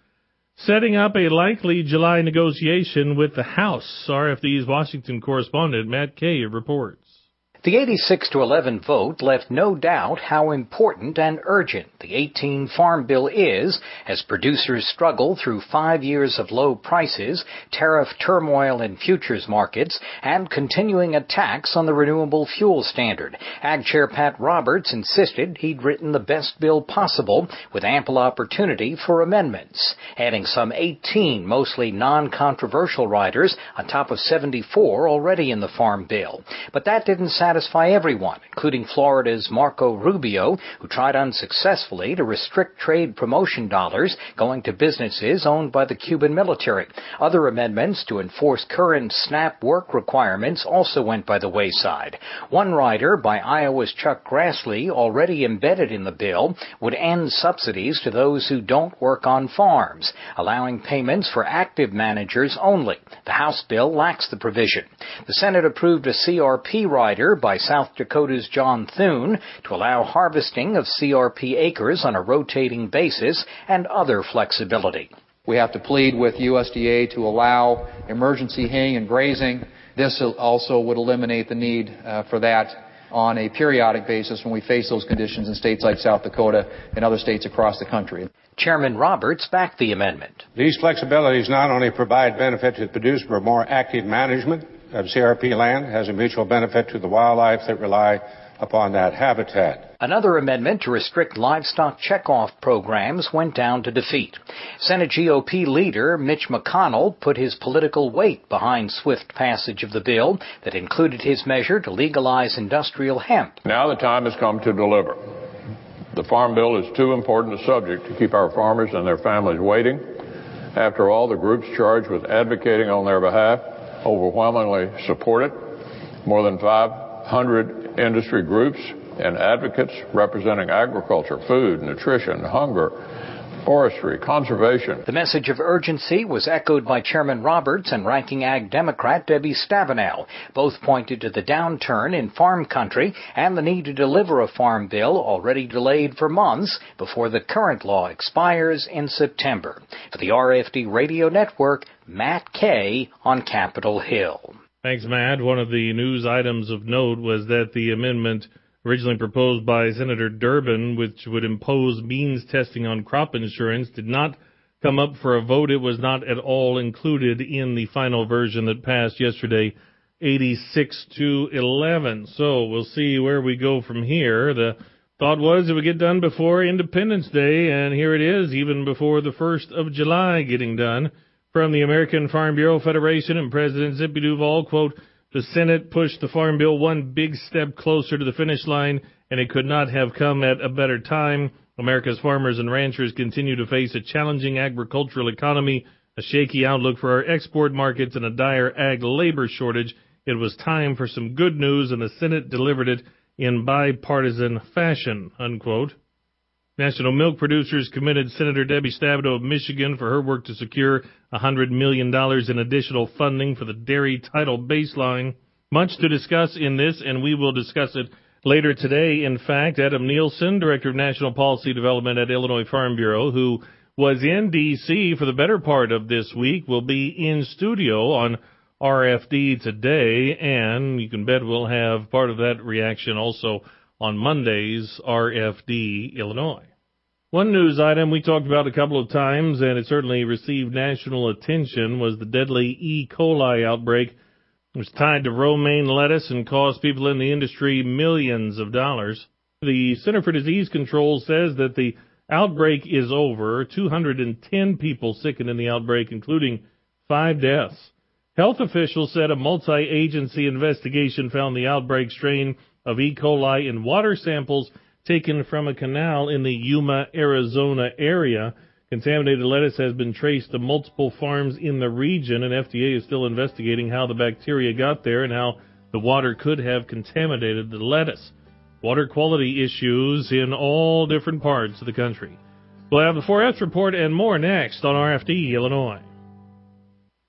setting up a likely July negotiation with the House. RFD's Washington correspondent Matt Kay reports. The 86-11 vote left no doubt how important and urgent the 18 Farm Bill is as producers struggle through 5 years of low prices, tariff turmoil in futures markets, and continuing attacks on the renewable fuel standard. Ag Chair Pat Roberts insisted he'd written the best bill possible with ample opportunity for amendments, adding some 18 mostly non-controversial riders on top of 74 already in the Farm Bill. But that didn't satisfy everyone, including Florida's Marco Rubio, who tried unsuccessfully to restrict trade promotion dollars going to businesses owned by the Cuban military. Other amendments to enforce current SNAP work requirements also went by the wayside. One rider by Iowa's Chuck Grassley, already embedded in the bill, would end subsidies to those who don't work on farms, allowing payments for active managers only. The House bill lacks the provision. The Senate approved a CRP rider by South Dakota's John Thune to allow harvesting of CRP acres on a rotating basis and other flexibility. We have to plead with USDA to allow emergency haying and grazing. This also would eliminate the need for that on a periodic basis when we face those conditions in states like South Dakota and other states across the country. Chairman Roberts backed the amendment. These flexibilities not only provide benefit to the producer for more active management, of CRP land has a mutual benefit to the wildlife that rely upon that habitat. Another amendment to restrict livestock checkoff programs went down to defeat. Senate GOP leader Mitch McConnell put his political weight behind swift passage of the bill that included his measure to legalize industrial hemp. Now the time has come to deliver. The Farm Bill is too important a subject to keep our farmers and their families waiting. After all, the groups charged with advocating on their behalf overwhelmingly support it. More than 500 industry groups and advocates representing agriculture, food, nutrition, hunger, forestry, conservation. The message of urgency was echoed by Chairman Roberts and Ranking Ag Democrat Debbie Stabenow. Both pointed to the downturn in farm country and the need to deliver a farm bill already delayed for months before the current law expires in September. For the RFD Radio Network, Matt Kay on Capitol Hill. Thanks, Matt. One of the news items of note was that the amendment originally proposed by Senator Durbin, which would impose means testing on crop insurance, did not come up for a vote. It was not at all included in the final version that passed yesterday, 86-11. So we'll see where we go from here. The thought was it would get done before Independence Day, and here it is, even before the 1st of July getting done. From the American Farm Bureau Federation and President Zippy Duvall, quote, "The Senate pushed the Farm Bill one big step closer to the finish line, and it could not have come at a better time. America's farmers and ranchers continue to face a challenging agricultural economy, a shaky outlook for our export markets, and a dire ag labor shortage. It was time for some good news, and the Senate delivered it in bipartisan fashion," unquote. National milk producers commended Senator Debbie Stabenow of Michigan for her work to secure $100 million in additional funding for the dairy title baseline. Much to discuss in this, and we will discuss it later today. In fact, Adam Nielsen, Director of National Policy Development at Illinois Farm Bureau, who was in D.C. for the better part of this week, will be in studio on RFD today, and you can bet we'll have part of that reaction also on Monday's RFD Illinois. One news item we talked about a couple of times, and it certainly received national attention, was the deadly E. coli outbreak. It was tied to romaine lettuce and cost people in the industry millions of dollars. The Center for Disease Control says that the outbreak is over. 210 people sickened in the outbreak, including 5 deaths. Health officials said a multi-agency investigation found the outbreak strain of E. coli in water samples taken from a canal in the Yuma, Arizona area. Contaminated lettuce has been traced to multiple farms in the region, and FDA is still investigating how the bacteria got there and how the water could have contaminated the lettuce. Water quality issues in all different parts of the country. We'll have the 4S report and more next on RFD Illinois.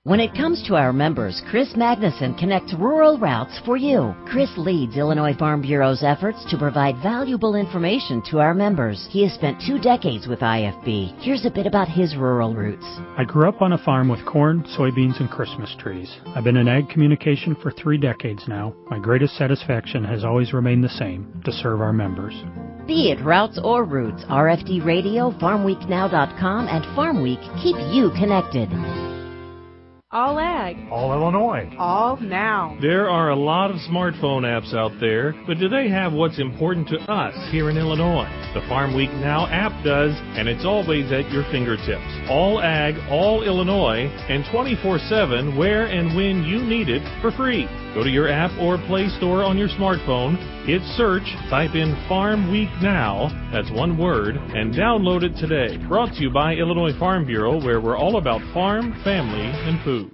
When it comes to our members, Chris Magnuson connects rural routes for you. Chris leads Illinois Farm Bureau's efforts to provide valuable information to our members. He has spent 2 decades with IFB. Here's a bit about his rural roots. I grew up on a farm with corn, soybeans, and Christmas trees. I've been in ag communication for 3 decades now. My greatest satisfaction has always remained the same, to serve our members. Be it routes or roots, RFD Radio, FarmWeekNow.com, and Farm Week keep you connected. All Ag. All Illinois. All Now. There are a lot of smartphone apps out there, but do they have what's important to us here in Illinois? The Farm Week Now app does, and it's always at your fingertips. All Ag, all Illinois, and 24/7 where and when you need it for free. Go to your app or Play Store on your smartphone, hit search, type in Farm Week Now, that's one word, and download it today. Brought to you by Illinois Farm Bureau, where we're all about farm, family, and food.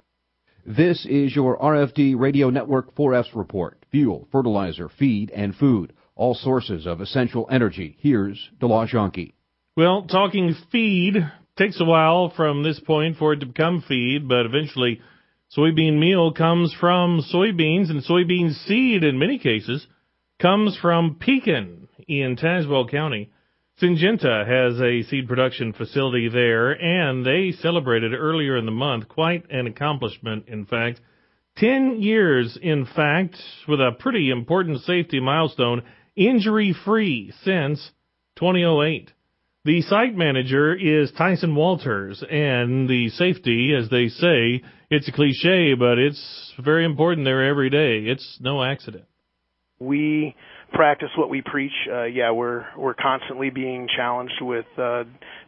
This is your RFD Radio Network 4S report. Fuel, fertilizer, feed, and food. All sources of essential energy. Here's DeLaw Jonke. Well, talking feed takes a while from this point for it to become feed, but eventually soybean meal comes from soybeans, and soybean seed, in many cases, comes from Pekin in Tazewell County. Syngenta has a seed production facility there, and they celebrated earlier in the month quite an accomplishment, in fact. 10 years, in fact, with a pretty important safety milestone, injury-free since 2008. The site manager is Tyson Walters, and the safety, as they say, it's a cliche, but it's very important there every day. It's no accident. We practice what we preach. We're constantly being challenged with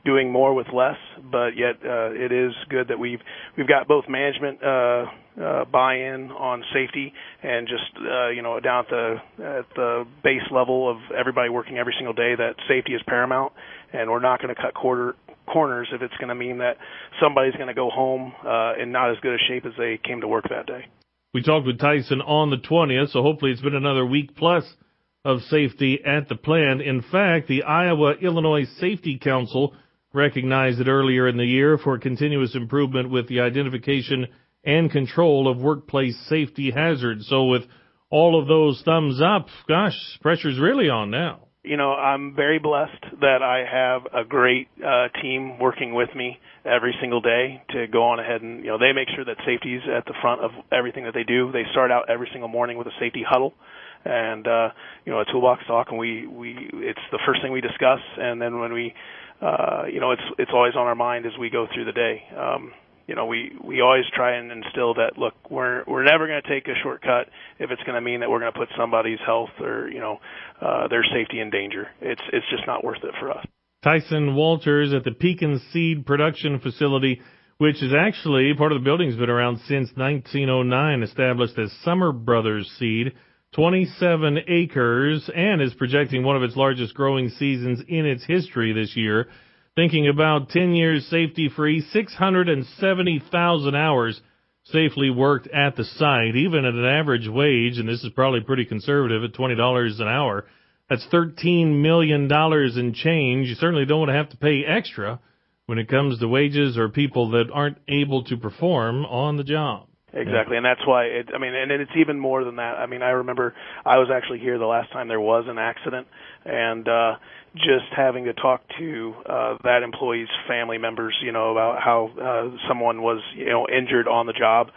doing more with less, but yet it is good that we've got both management buy-in on safety and just down at the base level of everybody working every single day that safety is paramount, and we're not going to cut corners if it's going to mean that somebody's going to go home in not as good a shape as they came to work that day. We talked with Tyson on the 20th, so hopefully it's been another week plus of safety at the plant. In fact, the Iowa-Illinois Safety Council recognized it earlier in the year for continuous improvement with the identification and control of workplace safety hazards. So with all of those thumbs up, gosh, pressure's really on now. I'm very blessed that I have a great team working with me every single day to go on ahead and, they make sure that safety is at the front of everything that they do. They start out every single morning with a safety huddle and, a toolbox talk, and it's the first thing we discuss. And then when we, it's always on our mind as we go through the day. We always try and instill that, look, we're never going to take a shortcut if it's going to mean that we're going to put somebody's health or, their safety in danger. It's just not worth it for us. Tyson Walters at the Pekin Seed Production Facility, which is actually part of the building's been around since 1909, established as Summer Brothers Seed, 27 acres, and is projecting one of its largest growing seasons in its history this year. Thinking about 10 years safety-free, 670,000 hours safely worked at the site, even at an average wage, and this is probably pretty conservative at $20 an hour. That's $13 million in change. You certainly don't want to have to pay extra when it comes to wages or people that aren't able to perform on the job. Exactly, and that's why and it's even more than that. I remember I was actually here the last time there was an accident, and just having to talk to that employee's family members, about how someone was, injured on the job.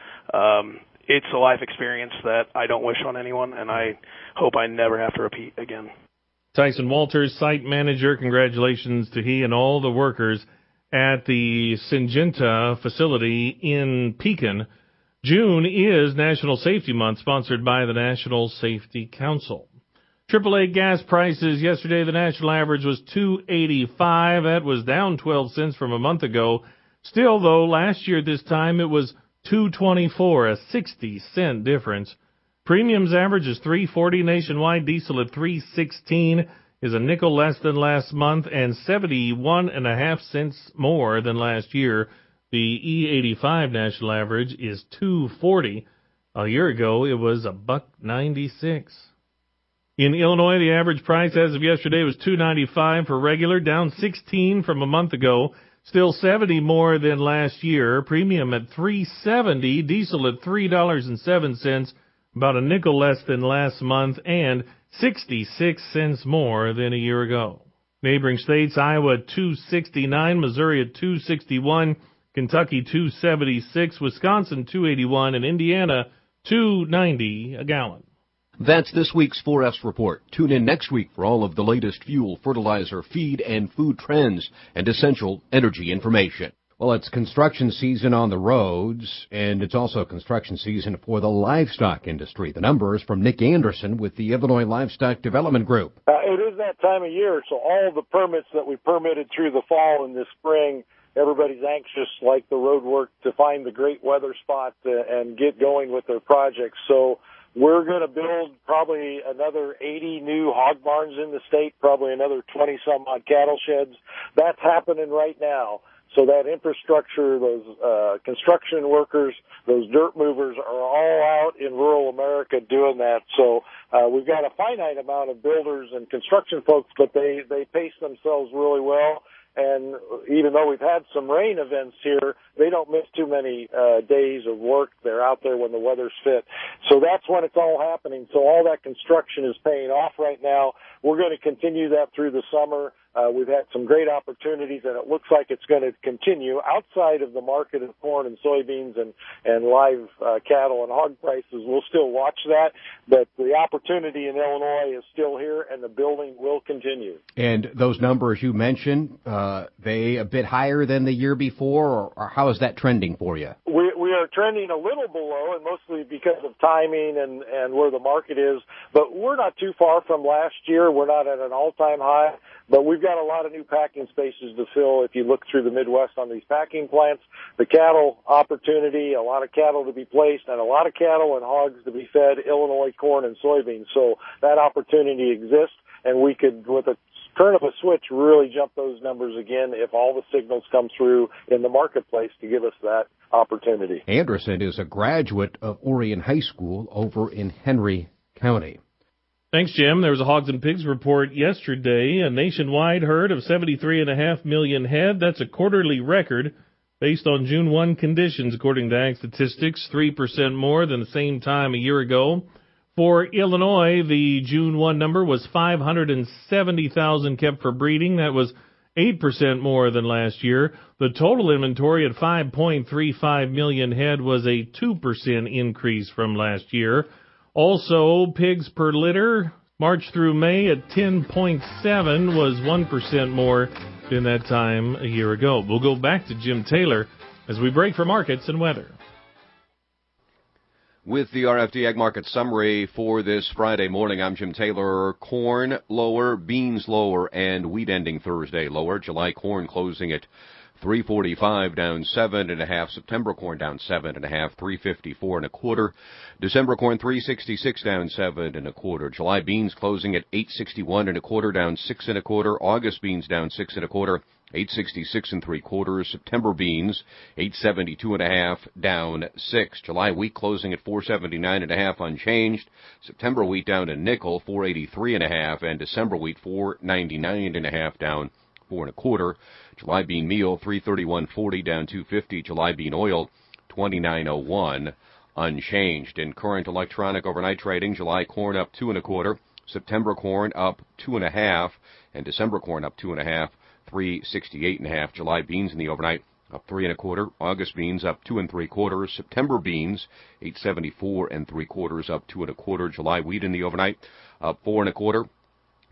It's a life experience that I don't wish on anyone, and I hope I never have to repeat again. Tyson Walters, site manager, congratulations to he and all the workers at the Syngenta facility in Pekin. June is National Safety Month, sponsored by the National Safety Council. AAA gas prices yesterday, the national average was $2.85. That was down 12 cents from a month ago. Still, though, last year at this time it was $2.24, a 60-cent difference. Premiums average is $3.40 nationwide. Diesel at $3.16 is a nickel less than last month and 71.5 cents more than last year. The E85 national average is $2.40. A year ago, it was $1.96. In Illinois, the average price as of yesterday was $2.95 for regular, down 16 from a month ago. Still 70 more than last year. Premium at $3.70. Diesel at $3.07, about a nickel less than last month, and 66 cents more than a year ago. Neighboring states, Iowa at $2.69, Missouri at $2.61, Kentucky $2.76, Wisconsin $2.81, and Indiana $2.90 a gallon. That's this week's 4S Report. Tune in next week for all of the latest fuel, fertilizer, feed, and food trends and essential energy information. Well, it's construction season on the roads, and it's also construction season for the livestock industry. The numbers from Nick Anderson with the Illinois Livestock Development Group. It is that time of year, so all the permits that we permitted through the fall and the spring, everybody's anxious, like the road work, to find the great weather spot and get going with their projects. So we're going to build probably another 80 new hog barns in the state, probably another 20-some-odd cattle sheds. That's happening right now. So that infrastructure, those construction workers, those dirt movers are all out in rural America doing that. So we've got a finite amount of builders and construction folks, but they pace themselves really well. And even though we've had some rain events here, they don't miss too many days of work. They're out there when the weather's fit. So that's when it's all happening. So all that construction is paying off right now. We're going to continue that through the summer. We've had some great opportunities, and it looks like it's going to continue outside of the market of corn and soybeans and live cattle and hog prices. We'll still watch that, but the opportunity in Illinois is still here, and the building will continue. And those numbers you mentioned, they a bit higher than the year before, or how is that trending for you? We are trending a little below, and mostly because of timing and where the market is, but we're not too far from last year. We're not at an all-time high, but we've got a lot of new packing spaces to fill if you look through the Midwest on these packing plants. The cattle opportunity, a lot of cattle to be placed, and a lot of cattle and hogs to be fed Illinois corn and soybeans. So that opportunity exists, and we could, with a turn of a switch, really jump those numbers again if all the signals come through in the marketplace to give us that opportunity. Anderson is a graduate of Orion High School over in Henry County. Thanks, Jim. There was a Hogs and Pigs report yesterday, a nationwide herd of 73.5 million head. That's a quarterly record based on June 1 conditions, according to Ag Statistics, 3% more than the same time a year ago. For Illinois, the June 1 number was 570,000 kept for breeding. That was 8% more than last year. The total inventory at 5.35 million head was a 2% increase from last year. Also, pigs per litter, March through May at 10.7 was 1% more than that time a year ago. We'll go back to Jim Taylor as we break for markets and weather. With the RFD Ag Market Summary for this Friday morning, I'm Jim Taylor. Corn lower, beans lower, and wheat ending Thursday lower. July corn closing at $3.45, down 7.5. September corn down 7.5, $3.54 1/4. December corn $3.66, down 7 1/4. July beans closing at $8.61 1/4, down 6 1/4. August beans down 6 1/4. $8.66 3/4. September beans, $8.72 1/2, down 6. July wheat closing at $4.79 1/2, unchanged. September wheat down a nickel, $4.83 1/2, and December wheat $4.99 1/2, down 4 1/4. July bean meal $3.31.40, down 2.50. July bean oil $29.01, unchanged. In current electronic overnight trading, July corn up 2 1/4. September corn up 2 1/2, and December corn up 2 1/2. $3.68 1/2. July beans in the overnight up 3 1/4. August beans up 2 3/4. September beans $8.74 3/4, up 2 1/4. July wheat in the overnight up 4 1/4.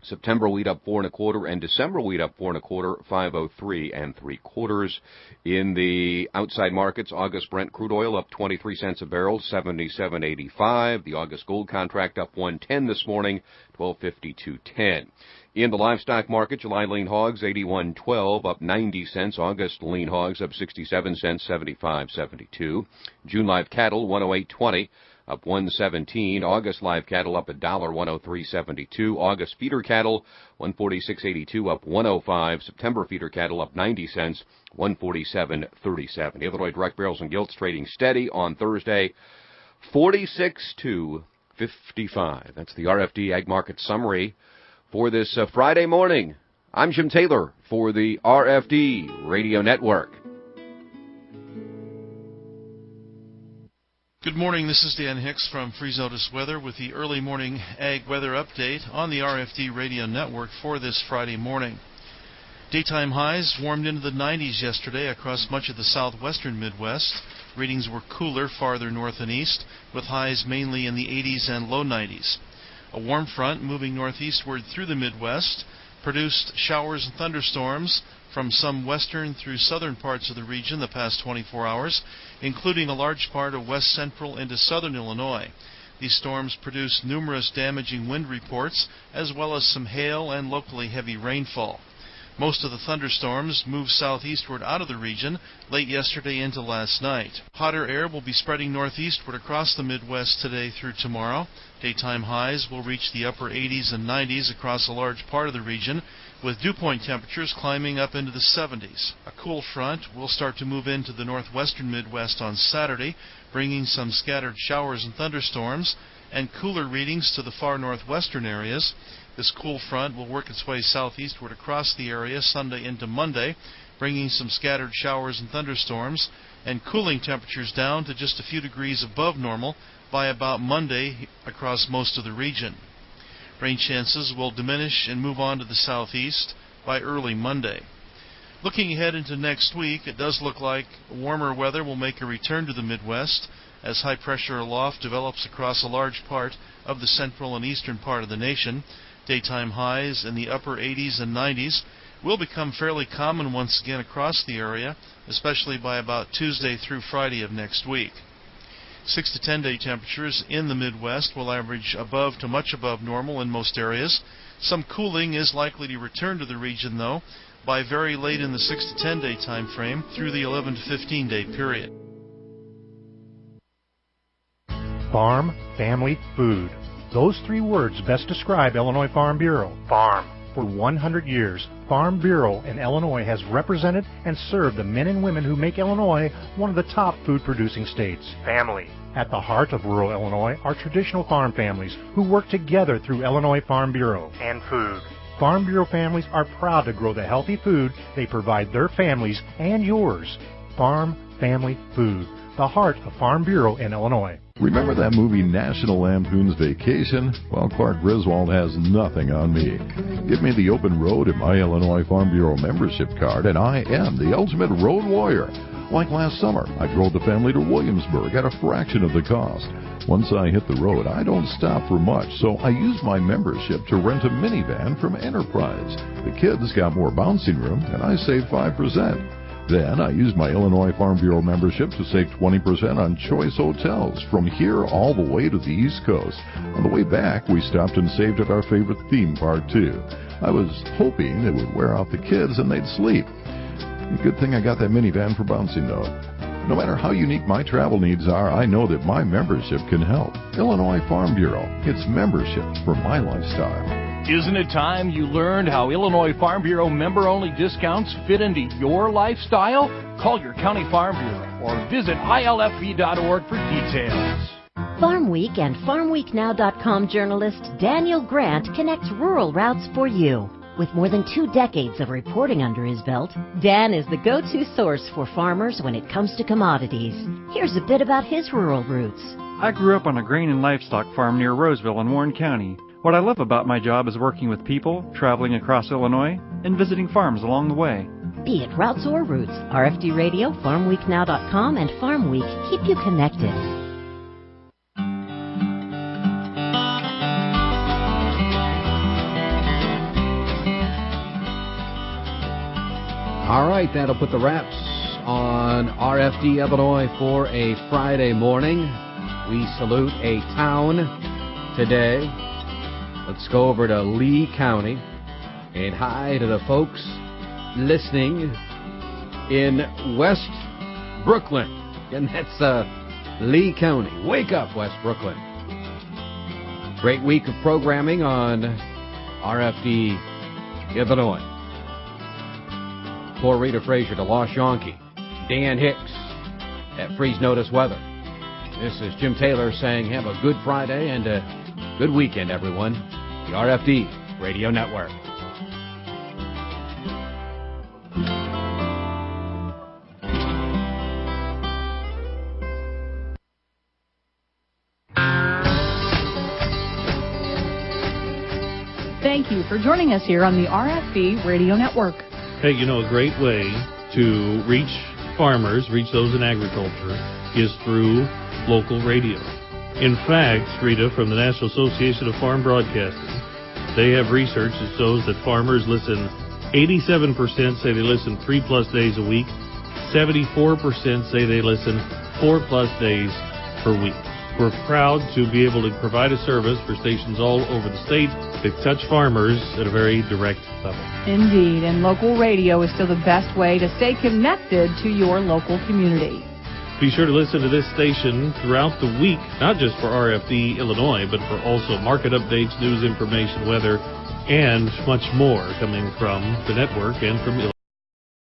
September wheat up 4 1/4, and December wheat up 4 1/4, $5.03 3/4. In the outside markets, August Brent crude oil up 23 cents a barrel, $77.85. The August gold contract up 110 this morning, $12.52.10. In the livestock market, July lean hogs $81.12, up 90 cents. August lean hogs up 67 cents, $75.72. June live cattle $108.20. Up 117. August live cattle up $1, 103.72. August feeder cattle 146.82, up 105. September feeder cattle up 90 cents, 147.37. Illinois direct barrels and gilts trading steady on Thursday, 46-55. That's the RFD Ag Market Summary for this Friday morning. I'm Jim Taylor for the RFD Radio Network. Good morning, this is Dan Hicks from Freeze Notice Weather with the early morning ag weather update on the RFD Radio Network for this Friday morning. Daytime highs warmed into the 90s yesterday across much of the southwestern Midwest. Readings were cooler farther north and east, with highs mainly in the 80s and low 90s. A warm front moving northeastward through the Midwest produced showers and thunderstorms from some western through southern parts of the region the past 24 hours, including a large part of west central into southern Illinois. These storms produced numerous damaging wind reports, as well as some hail and locally heavy rainfall. Most of the thunderstorms moved southeastward out of the region late yesterday into last night. Hotter air will be spreading northeastward across the Midwest today through tomorrow. Daytime highs will reach the upper 80s and 90s across a large part of the region, with dew point temperatures climbing up into the 70s. A cool front will start to move into the northwestern Midwest on Saturday, bringing some scattered showers and thunderstorms, and cooler readings to the far northwestern areas. This cool front will work its way southeastward across the area Sunday into Monday, bringing some scattered showers and thunderstorms, and cooling temperatures down to just a few degrees above normal by about Monday across most of the region. Rain chances will diminish and move on to the southeast. by early Monday. Looking ahead into next week, it does look like warmer weather will make a return to the Midwest as high pressure aloft develops across a large part of the central and eastern part of the nation. Daytime highs in the upper 80s and 90s will become fairly common once again across the area, especially by about Tuesday through Friday of next week. 6 to 10 day temperatures in the Midwest will average above to much above normal in most areas. Some cooling is likely to return to the region, though, by very late in the 6 to 10 day time frame through the 11 to 15 day period. Farm, family, food. Those three words best describe Illinois Farm Bureau. Farm. For 100 years, Farm Bureau in Illinois has represented and served the men and women who make Illinois one of the top food-producing states. Family. At the heart of rural Illinois are traditional farm families who work together through Illinois Farm Bureau. And food. Farm Bureau families are proud to grow the healthy food they provide their families and yours. Farm, family, food. The heart of Farm Bureau in Illinois. Remember that movie National Lampoon's Vacation? Well, Clark Griswold has nothing on me. Give me the open road in my Illinois Farm Bureau membership card, and I am the ultimate road warrior. Like last summer, I drove the family to Williamsburg at a fraction of the cost. Once I hit the road, I don't stop for much, so I used my membership to rent a minivan from Enterprise. The kids got more bouncing room, and I saved 5%. Then I used my Illinois Farm Bureau membership to save 20% on choice hotels from here all the way to the East Coast. On the way back, we stopped and saved at our favorite theme park, too. I was hoping it would wear out the kids and they'd sleep. Good thing I got that minivan for bouncing, though. No matter how unique my travel needs are, I know that my membership can help. Illinois Farm Bureau. It's membership for my lifestyle. Isn't it time you learned how Illinois Farm Bureau member-only discounts fit into your lifestyle? Call your county farm bureau or visit ilfb.org for details. Farm Week and FarmWeekNow.com journalist Daniel Grant connects rural routes for you. With more than 2 decades of reporting under his belt, Dan is the go-to source for farmers when it comes to commodities. Here's a bit about his rural roots. I grew up on a grain and livestock farm near Roseville in Warren County. What I love about my job is working with people, traveling across Illinois, and visiting farms along the way. Be it routes or roots, RFD Radio, FarmWeekNow.com, and Farm Week keep you connected. All right, that'll put the wraps on RFD Illinois for a Friday morning. We salute a town today. Let's go over to Lee County and hi to the folks listening in West Brooklyn. And that's Lee County. Wake up, West Brooklyn. Great week of programming on RFD Illinois. For Rita Frazier to Lost Yonke, Dan Hicks at Freeze Notice Weather. This is Jim Taylor saying have a good Friday and a good weekend, everyone. The RFD Radio Network. Thank you for joining us here on the RFD Radio Network. Hey, you know, a great way to reach farmers, reach those in agriculture, is through local radio. In fact, Rita, from the National Association of Farm Broadcasting, they have research that shows that farmers listen, 87% say they listen 3+ days a week, 74% say they listen 4+ days per week. We're proud to be able to provide a service for stations all over the state that touch farmers at a very direct level. Indeed, and local radio is still the best way to stay connected to your local community. Be sure to listen to this station throughout the week, not just for RFD Illinois, but for also market updates, news information, weather, and much more coming from the network and from Illinois.